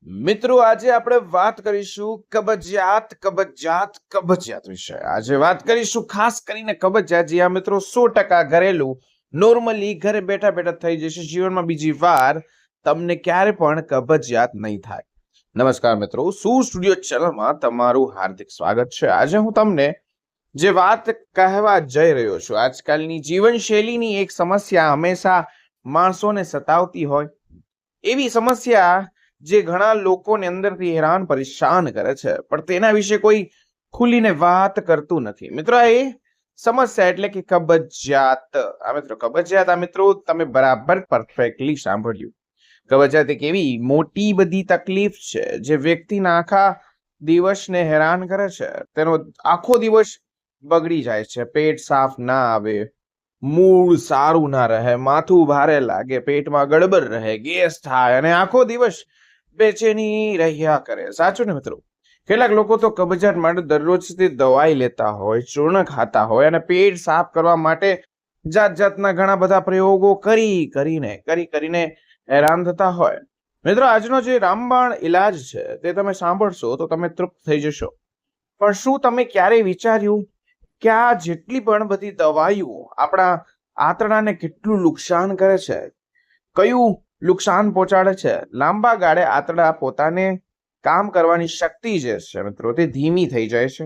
મિત્રો આજે આપણે વાત કરીશું કબજિયાત વિશે. આજે વાત કરીશું ખાસ કરીને કબજિયાત. જી હા મિત્રો, 100% ઘરેલું, નોર્મલી ઘરે બેઠા બેઠા થઈ જશે. જીવનમાં બીજી વાર તમને ક્યારે પણ કબજિયાત નહીં થાય. નમસ્કાર મિત્રો, શું સ્ટુડિયો ચેનલમાં તમારું હાર્દિક સ્વાગત છે. આજે હું તમને જે વાત કહેવા જઈ રહ્યો છું, આજકાલની જીવનશૈલીની એક સમસ્યા હંમેશા માણસોને સતાવતી હોય એવી સમસ્યા જે ઘણા લોકોને અંદરથી હેરાન પરેશાન કરે છે, પણ તેના વિશે કોઈ ખુલીને વાત કરતું નથી. મિત્રો, એ સમસ્યા એટલે કે કબજિયાત. આ મિત્રો તમે બરાબર પરફેક્ટલી સાંભળ્યું. કબજિયાત એક એવી મોટી બધી તકલીફ છે જે વ્યક્તિના આખા દિવસને હેરાન કરે છે. તેનો આખો દિવસ બગડી જાય છે. પેટ સાફ ના આવે, મૂડ સારું ના રહે, માથું ભારે લાગે, પેટમાં ગડબડ રહે, ગેસ થાય અને આખો દિવસ બેચેની રહ્યા કરે. સાચું ને મિત્રો? કેટલાક લોકો તો કબજિયાત માટે દરરોજથી દવાઈ લેતા હોય, ચૂર્ણ ખાતા હોય અને પેટ સાફ કરવા માટે જાત જાતના ઘણા બધા પ્રયોગો કરીને હેરાન થતા હોય. મિત્રો, આજનો જે રામબાણ ઇલાજ છે તે તમે સાંભળશો તો તમે તૃપ્ત થઈ જશો. પણ શું તમે ક્યારેય વિચાર્યું કે આ જેટલી પણ બધી દવાઈઓ આપણા આંતરડાને કેટલું નુકસાન કરે છે, કયું નુકસાન પહોંચાડે છે? લાંબા ગાળે આંતરડા પોતાને કામ કરવાની શક્તિ જે છે મિત્રો તે ધીમી થઈ જાય છે,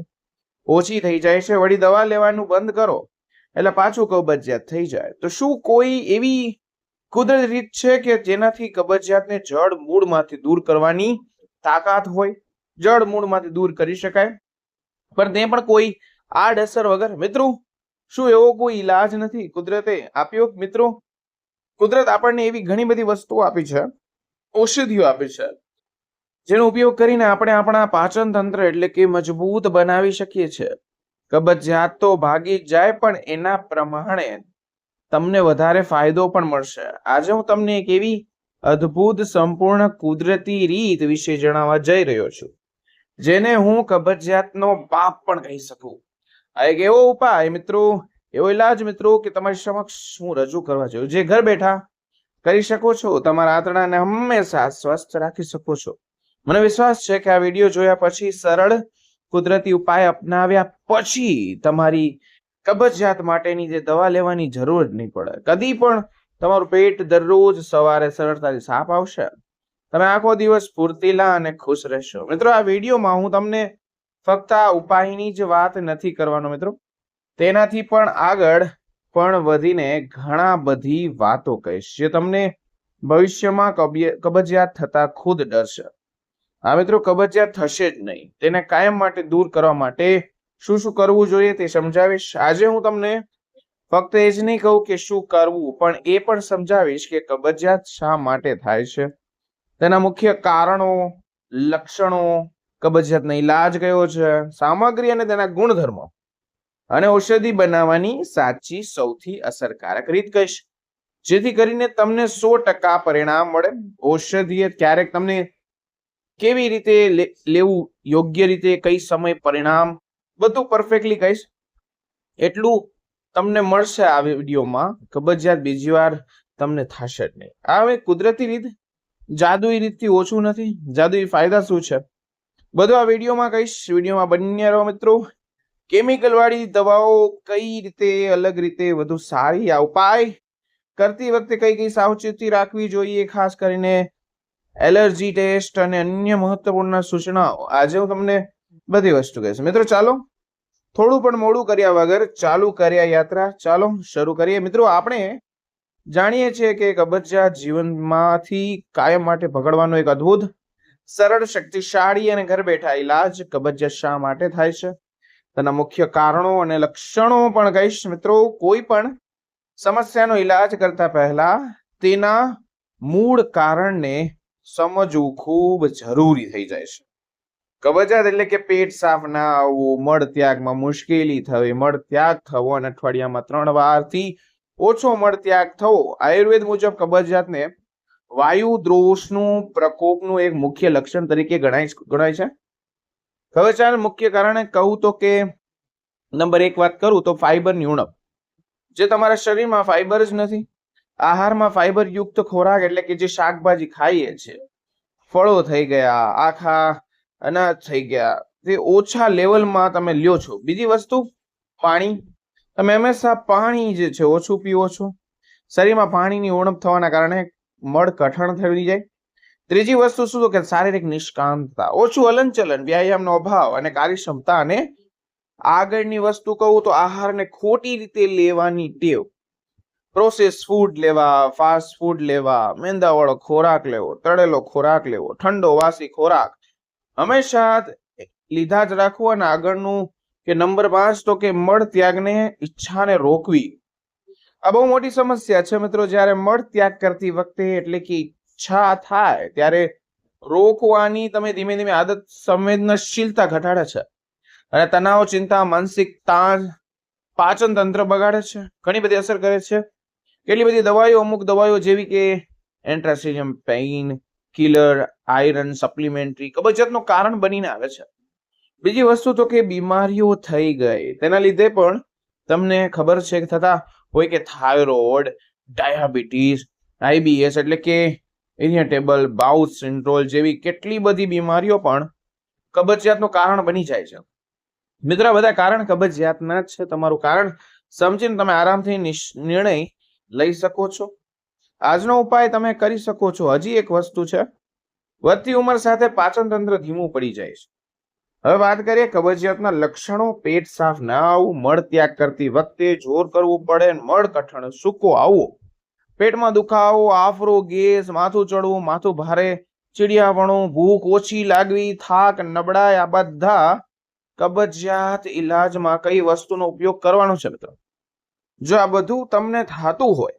ઓછી થઈ જાય છે. વળી દવા લેવાનું બંધ કરો એટલે પાછું કબજિયાત થઈ જાય. તો શું કોઈ એવી કુદરતી રીત છે કે જેનાથી કબજિયાતને જડ મૂળમાંથી દૂર કરવાની તાકાત હોય, જડ મૂળમાંથી દૂર કરી શકાય, પણ તે પણ કોઈ આડઅસર વગર? મિત્રો, શું એવો કોઈ ઈલાજ નથી કુદરતે આપ્યો? મિત્રો, કુદરત આપણને એવી ઘણી બધી વસ્તુઓ આપી છે, ઔષધિઓ આપી છે, જેનો ઉપયોગ કરીને આપણે આપણા પાચન તંત્ર એટલે કે મજબૂત બનાવી શકીએ છીએ. કબજિયાત તો ભાગી જાય, પણ એના પ્રમાણે તમને વધારે ફાયદો પણ મળશે. આજે હું તમને એક એવી અદ્ભુત સંપૂર્ણ કુદરતી રીત વિશે જણાવવા જઈ રહ્યો છું, જેને હું કબજિયાતનો બાપ પણ કહી શકું. આ એક એવો ઉપાય મિત્રો, એવો ઇલાજ મિત્રો કે તમારી સમક્ષ હું રજૂ કરવા છું, જે ઘર બેઠા કરી શકો છો. તમારા આંતરડાને હંમેશા સ્વસ્થ રાખી શકો છો. મને વિશ્વાસ છે કે આ વિડીયો જોયા પછી, સરળ કુદરતી ઉપાય અપનાવ્યા પછી તમારી કબજિયાત માટેની જે દવા લેવાની જરૂર જ નહીં પડે. કદી પણ તમારું પેટ દરરોજ સવારે સરળતાથી સાફ આવશે. તમે આખો દિવસ ફૂર્તીલા અને ખુશ રહેશો. મિત્રો, આ વિડીયોમાં હું તમને ફક્ત આ ઉપાયની જ વાત નથી કરવાનો મિત્રો, તેનાથી પણ આગળ પણ વધીને ઘણા બધી વાતો કહીશ જે તમને ભવિષ્યમાં કબજિયાત થતા ખુદ ડરશે. હા મિત્રો, કબજિયાત થશે જ નહીં. તેને કાયમ માટે દૂર કરવા માટે શું શું કરવું જોઈએ તે સમજાવીશ. આજે હું તમને ફક્ત એ જ નહીં કહું કે શું કરવું, પણ એ પણ સમજાવીશ કે કબજિયાત શા માટે થાય છે, તેના મુખ્ય કારણો, લક્ષણો, કબજિયાતનો ઈલાજ કયો છે, સામગ્રી અને તેના ગુણધર્મો, અને ઔષધિ બનાવવાની સાચી સૌથી અસરકારક રીત કહીશ, જેથી કરીને તમને 100% પરિણામ મળે. ઔષધિ ક્યારેક તમને કેવી રીતે લેવું, યોગ્ય રીતે કઈ સમય પરિણામ, બધું પરફેક્ટલી કહીશ. એટલું તમને મળશે આ વિડીયોમાં. કબજિયાત બીજી વાર તમને થશે જ નહીં. આ કુદરતી રીત જાદુઈ રીતથી ઓછું નથી. જાદુઈ ફાયદા શું છે બધું આ વિડીયોમાં કહીશ. વિડીયોમાં બન્યા રહો મિત્રો. કેમિકલ વાળી દવાઓ કઈ રીતે અલગ રીતે વધુ સારી, આ ઉપાય કરતી વખતે કઈ કઈ સાવચેતી રાખવી જોઈએ, ખાસ કરીને એલર્જી ટેસ્ટ અને અન્ય મહત્વપૂર્ણ સૂચનાઓ, આજે હું તમને બધી વસ્તુ કહીશ. મિત્રો, ચાલો થોડું પણ મોડું કર્યા વગર ચાલુ કર્યા યાત્રા. ચાલો શરૂ કરીએ. મિત્રો, આપણે જાણીએ છીએ કે કબજિયાત જીવનમાંથી કાયમ માટે ભગાડવાનો એક અદ્ભુત, સરળ, શક્તિશાળી અને ઘર બેઠા ઈલાજ. કબજિયાત શા માટે થાય છે, તેના મુખ્ય કારણો અને લક્ષણો પણ કહીશ. મિત્રો, કોઈ પણ સમસ્યાનો ઈલાજ કરતા પહેલા તેના મૂળ કારણને સમજવું ખૂબ જરૂરી થઈ જાય છે. કબજિયાત એટલે કે પેટ સાફ ના આવવું, મળ ત્યાગમાં મુશ્કેલી થવી, મળ ત્યાગ થવો અને અઠવાડિયામાં 3 વારથી ઓછો મળ ત્યાગ થવો. આયુર્વેદ મુજબ કબજિયાતને વાયુ દોષનું પ્રકોપનું એક મુખ્ય લક્ષણ તરીકે ગણાય છે. કબજિયાત મુખ્ય કારણે કહું તો કે નંબર 1 વાત કરું તો ફાઈબરની ઉણપ. જે તમારા શરીરમાં ફાઈબર જ નથી. આહારમાં ફાઈબર યુક્ત ખોરાક એટલે કે જે શાકભાજી ખાઈએ છીએ ફળો થઈ ગયા, આખા અનાજ થઈ ગયા, તે ઓછા લેવલમાં તમે લ્યો છો. બીજી વસ્તુ પાણી. તમે હંમેશા પાણી જે છે ઓછું પીવો છો. શરીરમાં પાણીની ઉણપ થવાના કારણે મળ કઠણ થઈ જાય. ત્રીજી વસ્તુ શું કે શારીરિક નિષ્કામતા, ઓછું હલનચલન, વ્યાયામનો અભાવ અને કાર્યક્ષમતા. અને આગળની વસ્તુ કહું તો આહારને ખોટી રીતે લેવાની ટેવ. પ્રોસેસ ફૂડ લેવા, ફાસ્ટ ફૂડ લેવા, મેંદાવાળો ખોરાક લેવો, તળેલો ખોરાક લેવો, ઠંડો વાસી ખોરાક હંમેશા લીધા જ રાખવું. અને આગળનું કે નંબર 5 તો કે મળ ત્યાગને ઈચ્છાને રોકવી. આ બહુ મોટી સમસ્યા છે મિત્રો. જ્યારે મળ ત્યાગ કરતી વખતે એટલે કે ઈચ્છા થાય ત્યારે રોકવાની તમે ધીમે ધીમે આદત સંવેદનશીલતા ઘટાડે છે અને તણાવ, ચિંતા, માનસિક તાણ, પાચન તંત્ર બગાડે છે, ઘણી બધી અસર કરે છે. કેટલી બધી દવાઈઓ, અમુક દવાઈઓ જેવી કે એન્ટ્રાસિઝમ, પેઇન કિલર, આયરન સપ્લિમેન્ટરી કબજિયાતનું કારણ બનીને આવે છે. બીજી વસ્તુ તો કે બીમારીઓ થઈ ગઈ તેના લીધે પણ તમને ખબર છે કે થતા હોય કે થાઇરોઇડ, ડાયાબિટીસ, આઈબીએસ એટલે કે ઇરિટેબલ બાઉલ સિન્ડ્રોમ જેવી કેટલી બધી બીમારીઓ પણ કબજિયાતનું કારણ બની જાય છે. મિત્રો બધા કારણ કબજિયાતના જ છે. તમારું કારણ સમજીને તમે આરામથી નિર્ણય લઈ શકો છો. આજનો ઉપાય તમે કરી શકો છો. હજી એક વસ્તુ છે, વધતી ઉંમર સાથે પાચન તંત્ર ધીમું પડી જાય છે. હવે વાત કરીએ કબજિયાતના લક્ષણો. પેટ સાફ ના આવવું, મળ ત્યાગ કરતી વખતે જોર કરવું પડે, મળ કઠણ સૂકો આવવો, પેટમાં દુખાવો, આફરો, ગેસ, માથું ચડવું, માથું ભારે, ચીડિયાપણું, ભૂખ ઓછી લાગવી, થાક, નબળાઈ. આ બધા કબજિયાત ઈલાજમાં કઈ વસ્તુનો ઉપયોગ કરવાનો છે મિત્રો? જો આ બધું તમને થતું હોય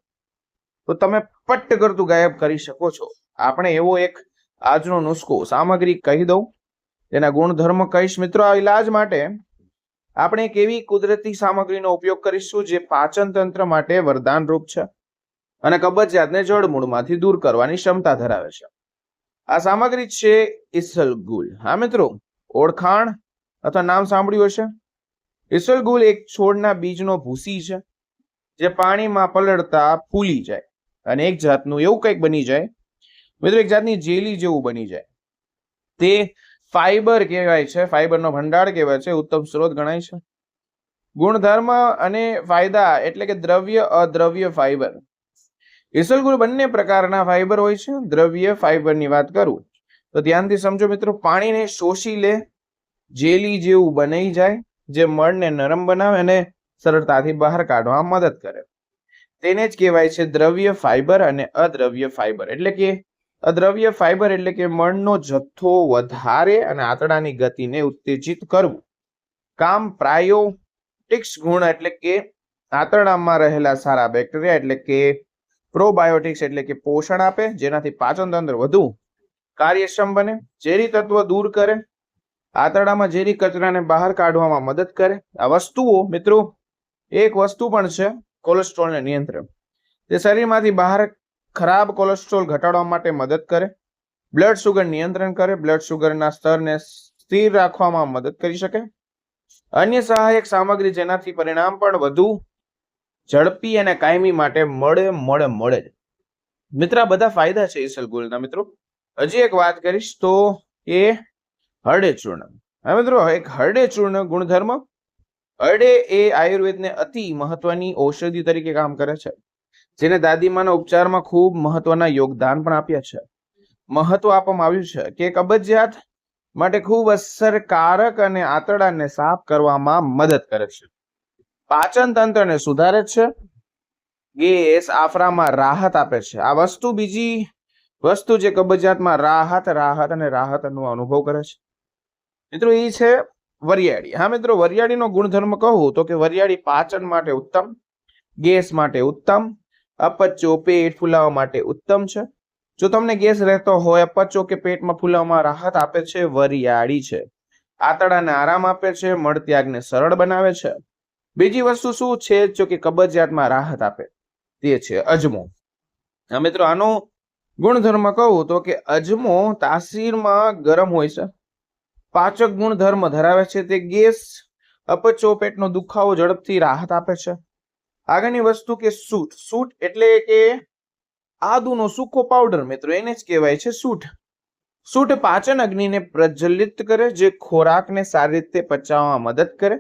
તો તમે પટ્ટ કરતું ગાયબ કરી શકો છો. આપણે એવો એક આજનો નુસ્ખો સામગ્રી કહી દઉં, તેના ગુણધર્મ કહીશ મિત્રો. આ ઈલાજ માટે આપણે એક એવી કુદરતી સામગ્રીનો ઉપયોગ કરીશું જે પાચન તંત્ર માટે વરદાન રૂપ છે અને કબજિયાતને જડમૂળમાંથી દૂર કરવાની ક્ષમતા ધરાવે છે. આ સામગ્રી છે ઈસબગુલ. હા મિત્રો, ઓળખાણ અથવા નામ સાંભળ્યું હશે. ઈસબગુલ એક છોડના બીજનો ભૂસી છે જે પાણીમાં પલળતા ફૂલી જાય અને એક જાતનું એવું કંઈક બની જાય મિત્રો, એક જાતની જેલી જેવું બની જાય. તે ફાઈબર કહેવાય છે, ફાઈબરનો ભંડાર કહેવાય છે, ઉત્તમ સ્ત્રોત ગણાય છે. ગુણધર્મ અને ફાયદા એટલે કે દ્રવ્ય, અદ્રવ્ય ફાઈબર. ઈસબગુલ બંને પ્રકારના ફાઈબર હોય છે. દ્રવ્ય ફાઈબરની વાત કરું તો ધ્યાનથી સમજો મિત્રો. પાણીને શોષી લે, જેલી જેવું બની જાય, જે મળને નરમ બનાવે અને સરળતાથી બહાર કાઢવામાં મદદ કરે. તેને જ કહેવાય છે દ્રવ્ય ફાઈબર અને અદ્રવ્ય ફાઈબર. એટલે કે અદ્રવ્ય ફાઈબર એટલે કે મળનો જથ્થો વધારે અને આંતરડાની ગતિને ઉત્તેજિત કરવું. કામ પ્રાયોટિક્સ ગુણ એટલે કે આંતરડામાં રહેલા સારા બેક્ટેરિયા એટલે કે પ્રોબાયોટિક્સ એટલે કે પોષણ આપે, જેનાથી પાચન તંત્ર વધુ કાર્યક્ષમ બને. ઝેરી તત્વ દૂર કરે, આંતરડામાં ઝેરી કચરાને બહાર કાઢવામાં મદદ કરે. આ વસ્તુઓ મિત્રો, એક વસ્તુ પણ છે કોલેસ્ટ્રોલને નિયંત્રણ. તે શરીરમાંથી બહાર ખરાબ કોલેસ્ટ્રોલ ઘટાડવા માટે મદદ કરે. બ્લડ શુગર નિયંત્રણ કરે, બ્લડ શુગરના સ્તરને સ્થિર રાખવામાં મદદ કરી શકે. અન્ય સહાયક સામગ્રી જેનાથી પરિણામ પણ વધુ ઝડપી અને કાયમી માટે મળે. મિત્ર, બધા ફાયદા છે ઈસબગુલના મિત્રો. હજી એક વાત કરીશ તો એ હરડે ચૂર્ણ. હા મિત્રો, એક હરડે ચૂર્ણ ગુણધર્મ. હરડે એ આયુર્વેદને અતિ મહત્વની ઔષધિ તરીકે કામ કરે છે, જેને દાદીમાના ઉપચારમાં ખૂબ મહત્વના યોગદાન પણ આપ્યા છે. મહત્વ આપવામાં આવ્યું છે કે કબજિયાત માટે ખૂબ અસરકારક અને આંતરડાને સાફ કરવામાં મદદ કરે છે, પાચન તંત્રને સુધારે છે, ગેસ, આફરામાં રાહત આપે છે. આ વસ્તુ બીજી વસ્તુ જે કબજિયાતમાં રાહતનો અનુભવ કરે છે મિત્રો, એ છે વરિયાળી. હા મિત્રો, વરિયાળીનો ગુણધર્મ કહું તો કે વરિયાળી પાચન માટે ઉત્તમ, ગેસ માટે ઉત્તમ, અપચો, પેટ ફૂલાવા માટે ઉત્તમ છે. જો તમને ગેસ રહેતો હોય, અપચો કે પેટમાં ફૂલાવામાં રાહત આપે છે વરિયાળી છે. આંતરડાને આરામ આપે છે, મળત્યાગને સરળ બનાવે છે. બીજી વસ્તુ શું છે જો કે કબજિયાતમાં રાહત આપે, તે છે અજમો. હા મિત્રો, આનો ગુણધર્મ કહું તો કે અજમો તાસીરમાં ગરમ હોય છે, પાચક ગુણધર્મ ધરાવે છે. તે ગેસ, અપચો, પેટનો દુખાવો ઝડપથી રાહત આપે છે. આગળની વસ્તુ કે સૂંઠ. સૂંઠ એટલે કે આદુનો સૂકો પાવડર મિત્રો, એને જ કહેવાય છે સૂંઠ. સૂંઠ પાચન અગ્નિને પ્રજ્વલિત કરે, જે ખોરાકને સારી રીતે પચાવવામાં મદદ કરે,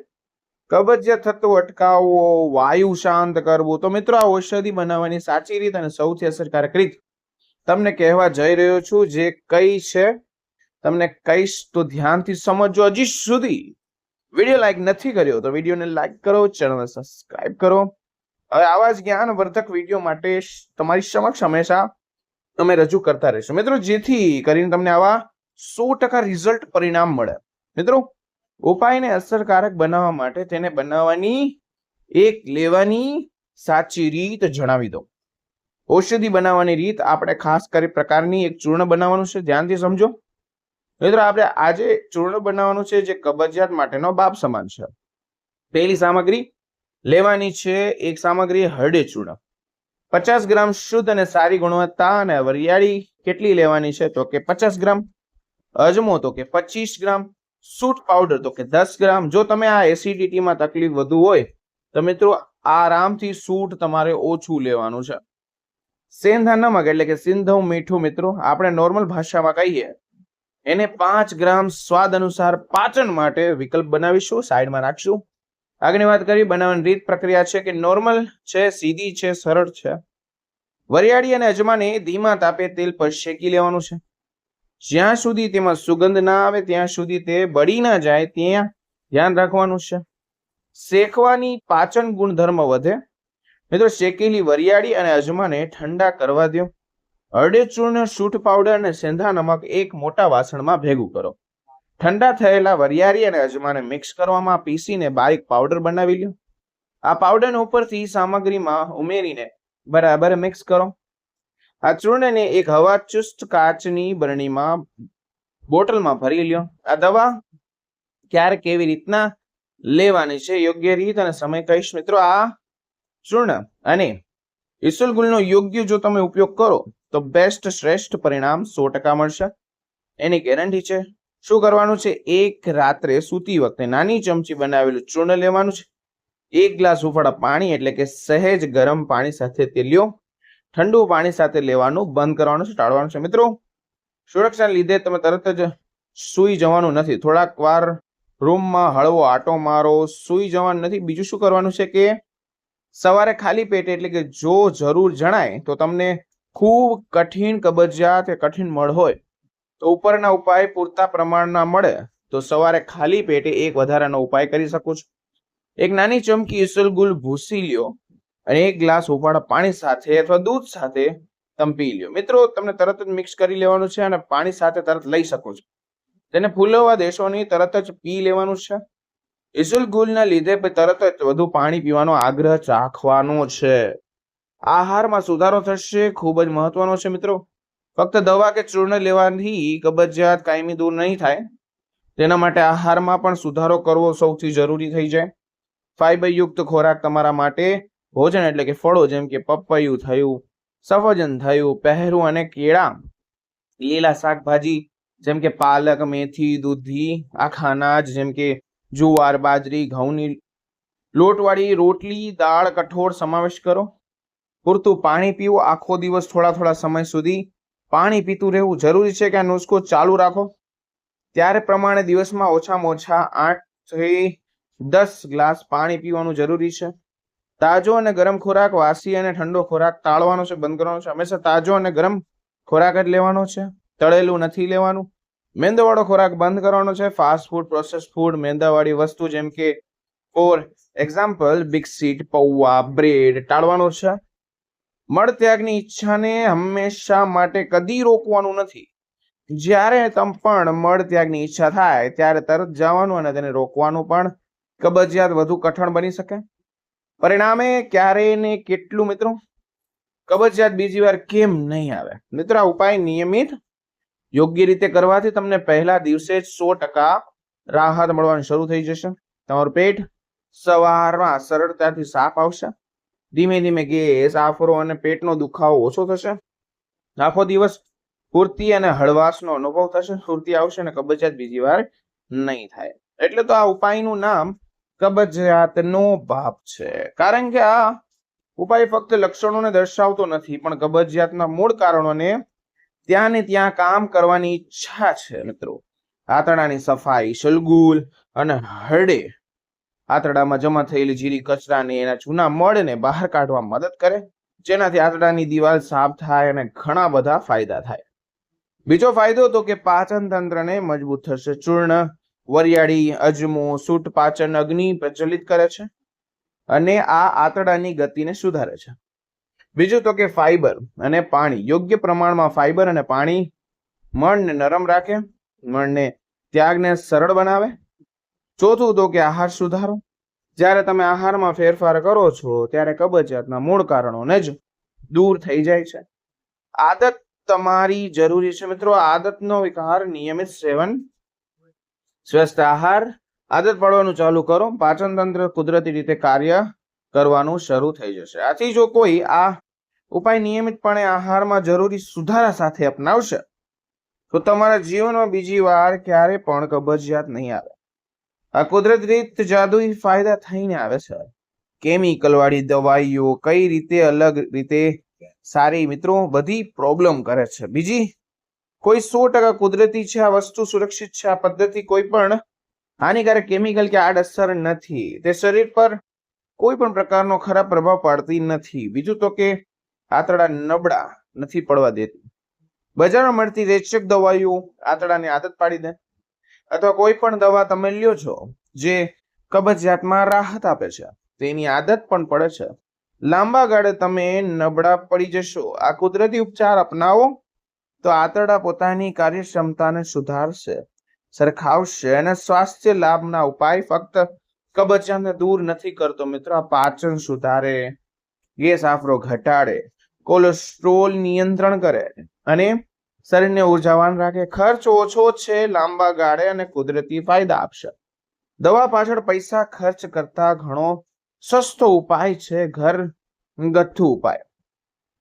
કબજિયાત થતું અટકાવવો, વાયુ શાંત કરવું. તો મિત્રો, આ ઔષધિ બનાવવાની સાચી રીત અને સૌથી અસરકારક રીત તમને કહેવા જઈ રહ્યો છું. જે કઈ છે તમને કહીશ, તો ધ્યાનથી સમજો. હજી સુધી વિડીયો લાઈક નથી કર્યો તો વિડીયોને લાઈક કરો, ચેનલને સબસ્ક્રાઇબ કરો. હવે આવા જ જ્ઞાનવર્ધક વિડીયો માટે તમારી સમક્ષ હંમેશા અમે રજૂ કરતા રહીશું મિત્રો, જેથી કરીને તમને આવા 100% રિઝલ્ટ પરિણામ મળે. મિત્રો, ઉપાયને અસરકારક બનાવવા માટે તેને બનાવવાની લેવાની સાચી રીત જણાવી દો. ઔષધિ બનાવવાની રીત આપણે ખાસ કરી પ્રકારની એક ચૂર્ણ બનાવવાનું છે, ધ્યાનથી સમજો. મિત્રો, આપણે આજે ચૂર્ણ બનાવવાનું છે જે કબજિયાત માટેનો બાપ સમાન છે. પહેલી સામગ્રી લેવાની છે, એક સામગ્રી હળદર ચૂર્ણ 50 ગ્રામ શુદ્ધ અને સારી ગુણવત્તા. અને વરિયાળી કેટલી લેવાની છે? તો કે 50 ગ્રામ. અજમો તો કે 25 ગ્રામ. સૂંઠ પાવડર તો કે 10 ગ્રામ. જો તમે આ એસિડિટીમાં તકલીફ વધુ હોય તો મિત્રો આરામથી સૂંઠ તમારે ઓછું લેવાનું છે. સેંધા નમક એટલે કે સિંધવ મીઠું, મિત્રો આપણે નોર્મલ ભાષામાં કહીએ એને 5 ગ્રામ. સ્વાદ અનુસાર પાચન માટે વિકલ્પ બનાવીશું, સાઈડમાં રાખશું. આગળની વાત કરી બનાવવાની રીત પ્રક્રિયા છે કે નોર્મલ છે, સીધી છે, સરળ છે. વરિયાળી અને અજમાને ધીમા તાપે તેલ પર શેકી લેવાનું છે. જ્યાં સુધી તેમાં સુગંધ ના આવે ત્યાં સુધી તે બળી ના જાય ત્યાં ધ્યાન રાખવાનું છે. શેકવાની પાચન ગુણધર્મ વધે. મિત્રો, શેકેલી વરિયાળી અને અજમાને ઠંડા કરવા દો. હળદર ચૂર્ણ, સૂંઠ પાવડર અને સેંધા નમક એક મોટા વાસણમાં ભેગું કરો. ઠંડા થયેલા વરિયાળી અને અજમાને મિક્સ કરવામાં પીસીને બારીક પાવડર બનાવી લો. આ પાવડરને ઉપરથી સામગ્રીમાં ઉમેરીને બરાબર મિક્સ કરો. આ ચૂર્ણને એક હવાચુસ્ત કાચની બરણીમાં બોટલમાં ભરી લો. આ દવા ક્યારે કેવી રીતના લેવાની છે, યોગ્ય રીત અને સમય કહીશ. મિત્રો, આ ચૂર્ણ અને ઇસુલગુલનો યોગ્ય જો તમે ઉપયોગ કરો તો બેસ્ટ શ્રેષ્ઠ પરિણામ 100% મળશે, એની ગેરંટી છે. શું કરવાનું છે? એક રાત્રે સૂતી વખતે નાની ચમચી બનાવેલું ચૂર્ણ લેવાનું છે. 1 ગ્લાસ હુંફાળા પાણી એટલે કે સહેજ ગરમ પાણી સાથે તે લ્યો. ઠંડુ પાણી સાથે લેવાનું બંધ કરવાનું છે, ટાળવાનું છે. મિત્રો, સુરક્ષાને લીધે તમે તરત જ સૂઈ જવાનું નથી. થોડાક વાર રૂમમાં હળવો આટો મારો, સૂઈ જવાનું નથી. બીજું શું કરવાનું છે કે સવારે ખાલી પેટે એટલે કે જો જરૂર જણાય તો તમને ખૂબ કઠિન કબજિયાત કે કઠિન મળ હોય તો ઉપરના ઉપાય પૂરતા પ્રમાણના મળે તો સવારે ખાલી પેટે એક વધારાનો ઉપાય કરી શકો છો. એક નાની ચમચી ઇસલગુલ ભૂસી લ્યો અને 1 ગ્લાસ હુંફાળા પાણી સાથે અથવા દૂધ સાથે તમે પી લ્યો. મિત્રો, તમને તરત જ મિક્સ કરી લેવાનું છે અને પાણી સાથે તરત લઈ શકો છો. તેને ફૂલવવા દેશો નહીં, તરત જ પી લેવાનું છે. ઇસલગુલના લીધે તરત જ વધુ પાણી પીવાનો આગ્રહ રાખવાનો છે. આહારમાં સુધારો થશે, ખૂબ જ મહત્વનો છે. મિત્રો, ફક્ત દવા કે ચૂર્ણ લેવાથી કબજિયાત કાયમી દૂર નહીં થાય. તેના માટે આહારમાં પણ સુધારો કરવો સૌથી જરૂરી થઈ જાય. ફાઈબરયુક્ત ખોરાક તમારા માટે ભોજન એટલે કે ફળો જેમ કે પપૈયું થયું, સફરજન થયું, પહેરું અને કેળા, લીલા શાકભાજી જેમ કે પાલક, મેથી, દૂધી, આખા અનાજ જેમ કે જુવાર, બાજરી, ઘઉંની લોટવાળી રોટલી, દાળ, કઠોળ સમાવેશ કરો. પૂરતું પાણી પીવું. આખો દિવસ થોડા સમય સુધી પાણી પીતું રહેવું જરૂરી છે કે આ નુસ્ખો ચાલુ રાખો. ત્યારે પ્રમાણે દિવસમાં ઓછામાં ઓછા 8 થી 10 ગ્લાસ પાણી પીવાનું જરૂરી છે. તાજો અને ગરમ ખોરાક, વાસી અને ઠંડો ખોરાક ટાળવાનો છે, બંધ કરવાનો છે. હંમેશા તાજો અને ગરમ ખોરાક જ લેવાનો છે, તળેલું નથી લેવાનું. મેંદાવાળો ખોરાક બંધ કરવાનો છે. ફાસ્ટ ફૂડ, પ્રોસેસ ફૂડ, મેંદાવાળી વસ્તુ જેમ કે for example biscuit, pauva, bread ટાળવાનો છે. મળ ત્યાગની ઈચ્છાને હંમેશા માટે કદી રોકવાનું નથી. જ્યારે પણ મળ ત્યાગની ઈચ્છા થાય ત્યારે તરત જવાનું અને તેને રોકવાનું પણ કબજિયાત વધુ કઠણ બની શકે. પરિણામે ક્યારે ને કેટલું મિત્રો કબજિયાત બીજી વાર કેમ નહીં આવે? મિત્રો, આ ઉપાય નિયમિત યોગ્ય રીતે કરવાથી તમને પહેલા દિવસે જ 100% રાહત મળવાની શરૂ થઈ જશે. તમારું પેટ સવારમાં સરળતાથી સાફ આવશે. ધીમે ધીમે ગેસ, આફરો અને પેટનો દુખાવો ઓછો થશે. આખો દિવસ ફૂર્તિ અને હળવાશનો અનુભવ થશે. ફૂર્તિ આવશે અને કબજિયાત બીજી વાર નહીં થાય. એટલે તો આ ઉપાયનું નામ કબજિયાતનો બાપ છે. કારણ કે આ ઉપાય ફક્ત લક્ષણોને દર્શાવતો નથી પણ કબજિયાતના મૂળ કારણોને ત્યાં ને ત્યાં કામ કરવાની ઈચ્છા છે મિત્રો. આંતરડાની સફાઈ શલગુલ અને હરડે આંતરડામાં જમા થયેલી જીરી કચરાને એના જૂના મળને બહાર કાઢવા મદદ કરે, જેનાથી આંતરડાની દિવાલ સાફ થાય અને ઘણા બધા ફાયદા થાય. બીજો ફાયદો તો કે પાચન તંત્રને મજબૂત થશે. ચૂર્ણ, વરિયાળી, અજમો, સૂટ પાચન અગ્નિ પ્રજ્વલિત કરે છે અને આ આંતરડાની ગતિને સુધારે છે. બીજું તો કે ફાઈબર અને પાણી. યોગ્ય પ્રમાણમાં ફાઈબર અને પાણી મળને નરમ રાખે, મળને ત્યાગને સરળ બનાવે. ચોથું તો કે આહાર સુધારો. જ્યારે તમે આહારમાં ફેરફાર કરો છો ત્યારે કબજિયાતના મૂળ કારણોને જ દૂર થઈ જાય છે. આદત તમારી જરૂરી છે મિત્રો. આદતનો વિકાર, નિયમિત સેવન, સ્વસ્થ આહાર. આદત પાડવાનું ચાલુ કરો, પાચન તંત્ર કુદરતી રીતે કાર્ય કરવાનું શરૂ થઈ જશે. આથી જો કોઈ આ ઉપાય નિયમિતપણે આહારમાં જરૂરી સુધારા સાથે અપનાવશે તો તમારા જીવનમાં બીજી વાર ક્યારે પણ કબજિયાત નહીં આવે. આ કુદરતી રીત જાદુઈ ફાયદા થઈને આવે છે. કેમિકલ વાળી દવાઈઓ કઈ રીતે અલગ રીતે સારી મિત્રો બધી પ્રોબ્લેમ કરે છે. બીજી કોઈ 100% કુદરતી છે. આ વસ્તુ સુરક્ષિત છે. આ પદ્ધતિ કોઈ પણ હાનિકારક કેમિકલ કે આડઅસર નથી. તે શરીર પર કોઈ પણ પ્રકારનો ખરાબ પ્રભાવ પાડતી નથી. બીજું તો કે આંતરડા નબળા નથી પડવા દેતી. બજારમાં મળતી રેચક દવાઈઓ આંતરડાની આદત પાડી દે, અથવા કોઈ પણ દવા તમે લ્યો છો જે કબજિયાતમાં રાહત આપે છે તેની આદત પણ પડે છે. લાંબા ગાળે તમે નબળા પડી જશો. આ કુદરતી ઉપચાર અપનાવો તો આંતરડા પોતાની કાર્યક્ષમતાને સુધારશે, સરખાવશે અને સ્વાસ્થ્ય લાભના ઉપાય ફક્ત કબજિયાતને દૂર નથી કરતો મિત્રો. આ પાચન સુધારે, ગેસ આફરો ઘટાડે, કોલેસ્ટ્રોલ નિયંત્રણ કરે અને શરીરને ઉર્જાવાન રાખે. ખર્ચ ઓછો છે, લાંબા ગાળે અને કુદરતી ફાયદા આપશે. દવા પાછળ પૈસા ખર્ચ કરતા ઘણો સસ્તો ઉપાય છે. ઘરગથ્થુ ઉપાય.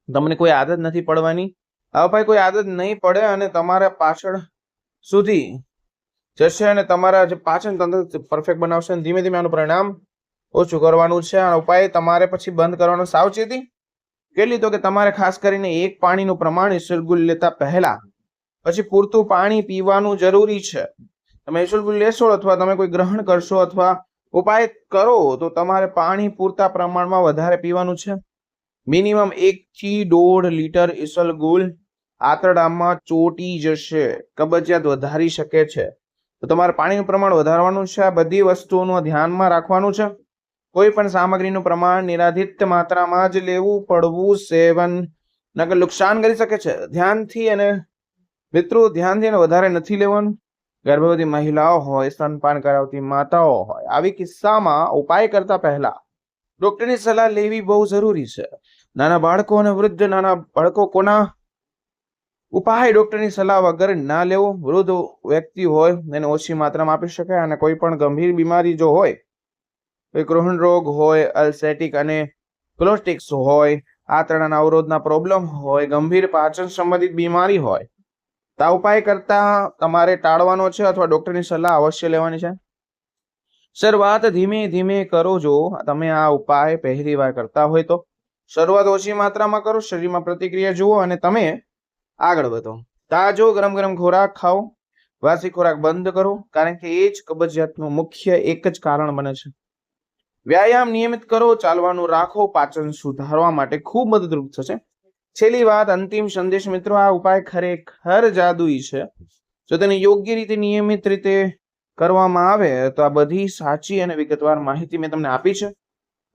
તમને કોઈ આદત નથી પડવાની. આ ઉપાય કોઈ આદત નહીં પડે અને તમારા પાછળ સુધી જશે અને તમારા જે પાચન તંત્ર પરફેક્ટ બનાવશે અને ધીમે ધીમે આનું પરિણામ ઓછું કરવાનું છે. આ ઉપાય તમારે પછી બંધ કરવાનો. સાવચેતી કેટલી તો કે તમારે ખાસ કરીને એક પાણીનું પ્રમાણ ઇસબગુલ લેતા પહેલા પછી પૂરતું પાણી પીવાનું જરૂરી છે. તમે ઇસબગુલ લેશો અથવા તમે કોઈ ગ્રહણ કરશો અથવા ઉપાય કરો તો તમારે પાણી પૂરતા પ્રમાણમાં વધારે પીવાનું છે. મિનિમમ 1 થી 1.5 લીટર ઇસબગુલ આંતરડામાં ચોટી જશે, કબજિયાત વધારી શકે છે. તો તમારે પાણીનું પ્રમાણ વધારવાનું છે. આ બધી વસ્તુઓનું ધ્યાનમાં રાખવાનું છે. કોઈ પણ સામગ્રીનું પ્રમાણ નિર્ધારિત માત્રામાં જ લેવું. પડવું સેવન નકર નુકસાન કરી શકે છે. ધ્યાનથી અને મિત્રો ધ્યાનથી વધારે નથી લેવાનું. ગર્ભવતી મહિલાઓ હોય, સ્તનપાન કરાવતી માતાઓ હોય, આવી કિસ્સામાં ઉપાય કરતા પહેલા ડોક્ટરની સલાહ લેવી બહુ જરૂરી છે. નાના બાળકો અને વૃદ્ધ, નાના બાળકો કોના ઉપાય ડોક્ટરની સલાહ વગર ના લેવો. વૃદ્ધ વ્યક્તિ હોય એને ઓછી માત્રામાં આપી શકાય અને કોઈ પણ ગંભીર બીમારી જો હોય, કોઈ કૃહણ રોગ હોય, અલ્સેટિક અને કોલોસ્ટિક્સ હોય, આંતરડાના અવરોધના પ્રોબ્લેમ હોય, ગંભીર પાચન સંબંધિત બીમારી હોય, તો આ ઉપાય કરતા તમારે ટાળવાનો છે અથવા ડોક્ટરની સલાહ અવશ્ય લેવાની છે. શરૂઆત ધીમે ધીમે કરો. જો તમે આ ઉપાય પહેલી વાર કરતા હોય તો શરૂઆત ઓછી માત્રામાં કરો, શરીરમાં પ્રતિક્રિયા જુઓ અને તમે આગળ વધો. તાજો ગરમ ગરમ ખોરાક ખાઓ, વાસી ખોરાક બંધ કરો, કારણ કે એ જ કબજિયાતનું મુખ્ય એક જ કારણ બને છે. વ્યાયામ નિયમિત કરો, ચાલવાનું રાખો, પાચન સુધારવા માટે ખૂબ મદદરૂપ થશે. છેલ્લી વાત, અંતિમ સંદેશ મિત્રો, આ ઉપાય ખરેખર જાદુઈ છે. જો તેને યોગ્ય રીતે નિયમિત રીતે કરવામાં આવે તો આ બધી સાચી અને વિગતવાર માહિતી મેં તમને આપી છે,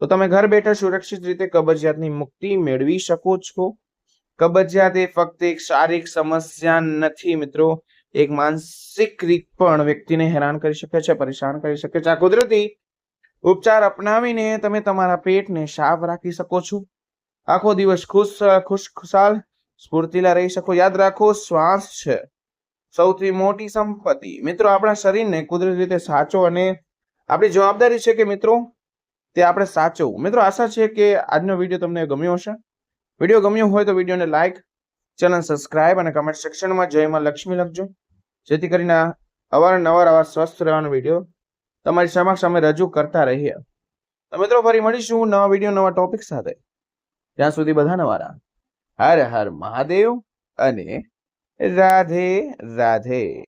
તો તમે ઘર બેઠા સુરક્ષિત રીતે કબજિયાતની મુક્તિ મેળવી શકો છો. કબજિયાત એ ફક્ત એક શારીરિક સમસ્યા નથી મિત્રો, એક માનસિક રીત પણ વ્યક્તિને હેરાન કરી શકે છે, પરેશાન કરી શકે છે. આ કુદરતી ઉપચાર અપનાવીને તમે તમારા પેટને સાફ રાખી શકો છો. આખો દિવસ ખુશખુશાલ સ્ફૂર્તિલા રહી શકો. યાદ રાખો, શ્વાસ છે સૌથી મોટી સંપત્તિ. મિત્રો આપણા શરીરને કુદરતી રીતે સાચો અને આપણી જવાબદારી છે કે મિત્રો તે આપણે સાચવવું. મિત્રો આશા છે કે આજનો વિડીયો તમને ગમ્યો હશે. વિડીયો ગમ્યો હોય તો વિડીયોને લાઈક, ચેનલ સબસ્ક્રાઇબ અને કમેન્ટ સેક્શનમાં જય માં લક્ષ્મી લખજો, જેથી કરીને અવારનવાર આવા સ્વસ્થ રહેવાનો વિડીયો તમારી સમક્ષ અમે રજૂ કરતા રહીએ. તો મિત્રો ફરી મળીશું નવા વિડીયો નવા ટોપિક સાથે. ત્યાં સુધી બધા નવારા. હર હર મહાદેવ અને રાધે રાધે.